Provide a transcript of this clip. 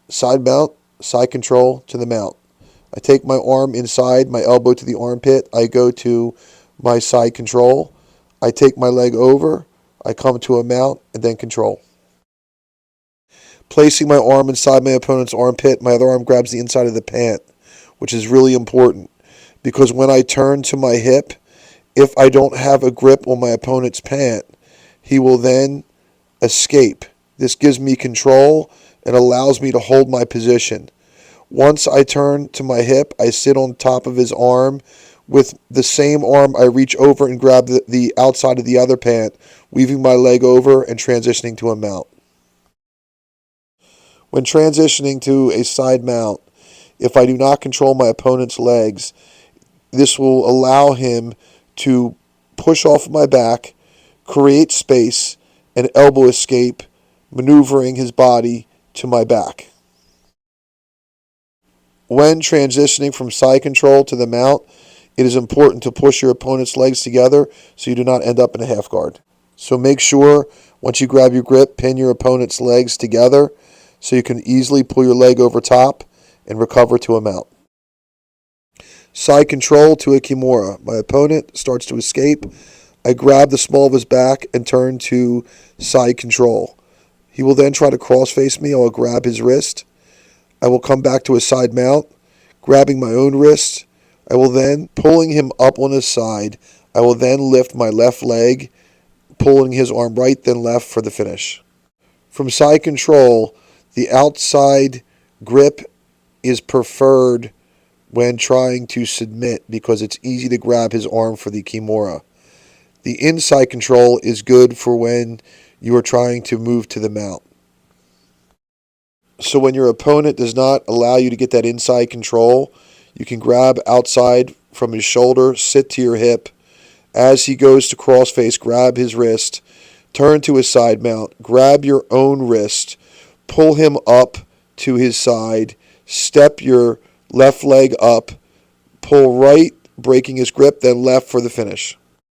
Side mount, side control to the mount. I take my arm inside, my elbow to the armpit. I go to my side control. I take my leg over. I come to a mount and then control. Placing my arm inside my opponent's armpit, my other arm grabs the inside of the pant, which is really important because when I turn to my hip, if I don't have a grip on my opponent's pant, he will then escape. This gives me control and allows me to hold my position. Once I turn to my hip, I sit on top of his arm. With the same arm, I reach over and grab the outside of the other pant, weaving my leg over and transitioning to a mount. When transitioning to a side mount, if I do not control my opponent's legs, this will allow him to push off my back, create space, and elbow escape, maneuvering his body to my back. When transitioning from side control to the mount, it is important to push your opponent's legs together so you do not end up in a half guard. So make sure, once you grab your grip, pin your opponent's legs together so you can easily pull your leg over top and recover to a mount. Side control to a Kimura. My opponent starts to escape. I grab the small of his back and turn to side control. He will then try to cross face me. I will grab his wrist. I will come back to a side mount, grabbing my own wrist. I will then, pulling him up on his side, I will then lift my left leg, pulling his arm right, then left for the finish. From side control, the outside grip is preferred when trying to submit because it's easy to grab his arm for the Kimura. The inside control is good for when you are trying to move to the mount. So when your opponent does not allow you to get that inside control, you can grab outside from his shoulder, sit to your hip. As he goes to crossface, grab his wrist, turn to his side mount, grab your own wrist, pull him up to his side, step your left leg up, pull right, breaking his grip, then left for the finish.